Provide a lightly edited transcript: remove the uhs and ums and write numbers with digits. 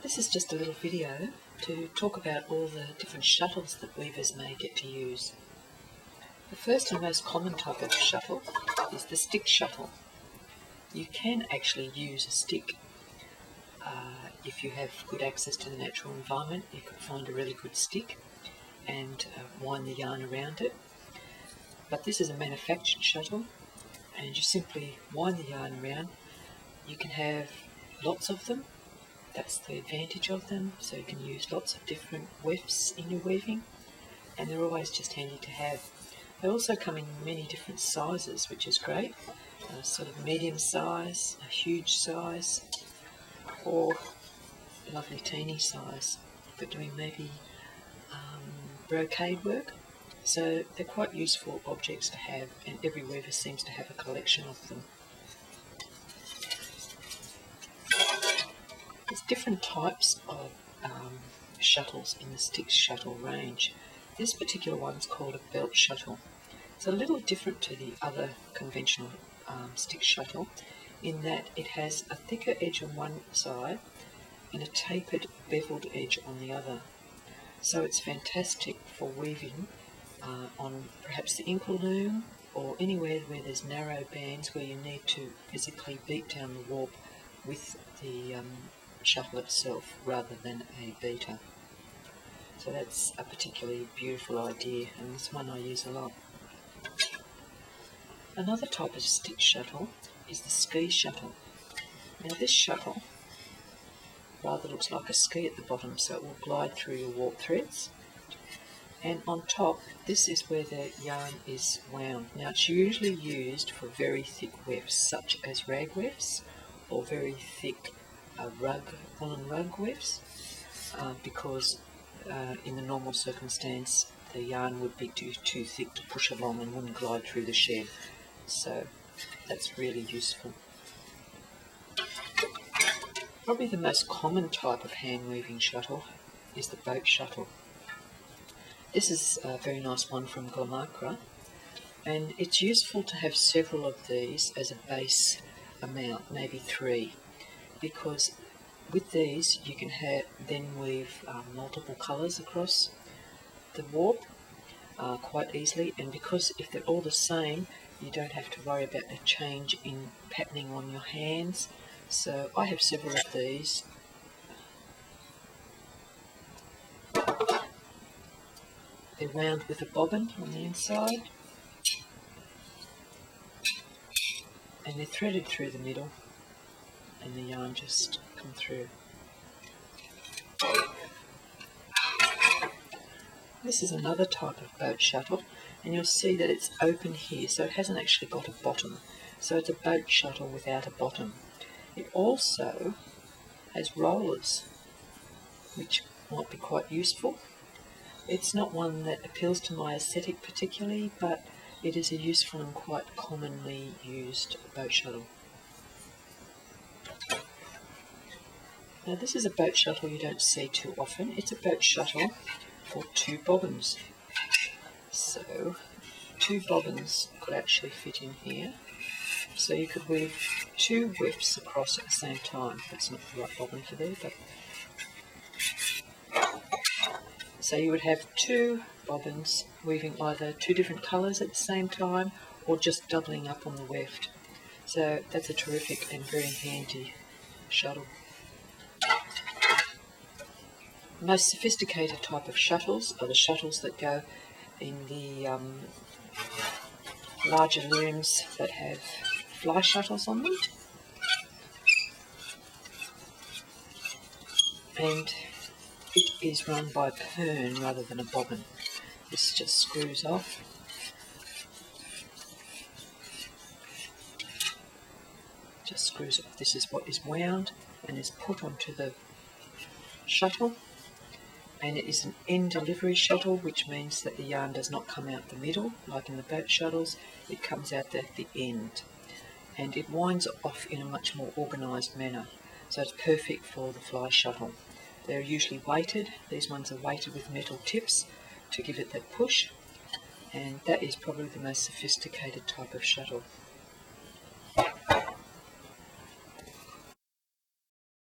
This is just a little video to talk about all the different shuttles that weavers may get to use. The first and most common type of shuttle is the stick shuttle. You can actually use a stick. If you have good access to the natural environment, you could find a really good stick and wind the yarn around it. But this is a manufactured shuttle, and you simply wind the yarn around. You can have lots of them. That's the advantage of them, so you can use lots of different wefts in your weaving, and they're always just handy to have. They also come in many different sizes, which is great. Sort of medium size, a huge size, or a lovely teeny size for doing maybe brocade work. So they're quite useful objects to have, and every weaver seems to have a collection of them. There's different types of shuttles in the stick shuttle range. This particular one's called a belt shuttle. It's a little different to the other conventional stick shuttle in that it has a thicker edge on one side and a tapered beveled edge on the other. So it's fantastic for weaving on perhaps the inkle loom or anywhere where there's narrow bands where you need to physically beat down the warp with the shuttle itself rather than a beater. So that's a particularly beautiful idea, and this one I use a lot. Another type of stick shuttle is the ski shuttle. Now this shuttle rather looks like a ski at the bottom, so it will glide through your warp threads. And on top, this is where the yarn is wound. Now it's usually used for very thick wefts, such as rag wefts, or very thick woolen rug wefts, because in the normal circumstance the yarn would be too thick to push along and wouldn't glide through the shed. So that's really useful. Probably the most common type of hand weaving shuttle is the boat shuttle. This is a very nice one from Glamacra, and it's useful to have several of these as a base amount, maybe 3, because with these you can then weave multiple colours across the warp quite easily, and because if they're all the same you don't have to worry about a change in patterning on your hands. So I have several of these. They're wound with a bobbin on the inside, and they're threaded through the middle, and the yarn just comes through. This is another type of boat shuttle, and you'll see that it's open here, so it hasn't actually got a bottom. So it's a boat shuttle without a bottom. It also has rollers, which might be quite useful. It's not one that appeals to my aesthetic particularly, but it is a useful and quite commonly used boat shuttle. Now this is a boat shuttle you don't see too often. It's a boat shuttle for 2 bobbins. So 2 bobbins could actually fit in here. So you could weave 2 wefts across at the same time. That's not the right bobbin for there, but so you would have 2 bobbins weaving either 2 different colours at the same time or just doubling up on the weft. So that's a terrific and very handy shuttle. The most sophisticated type of shuttles are the shuttles that go in the larger looms that have fly shuttles on them. And it is run by pern rather than a bobbin. This just screws off. Just screws off. This is what is wound and is put onto the shuttle. And it is an end delivery shuttle, which means that the yarn does not come out the middle like in the boat shuttles. It comes out at the end, and it winds off in a much more organised manner. So it's perfect for the fly shuttle. They're usually weighted. These ones are weighted with metal tips to give it that push, and that is probably the most sophisticated type of shuttle.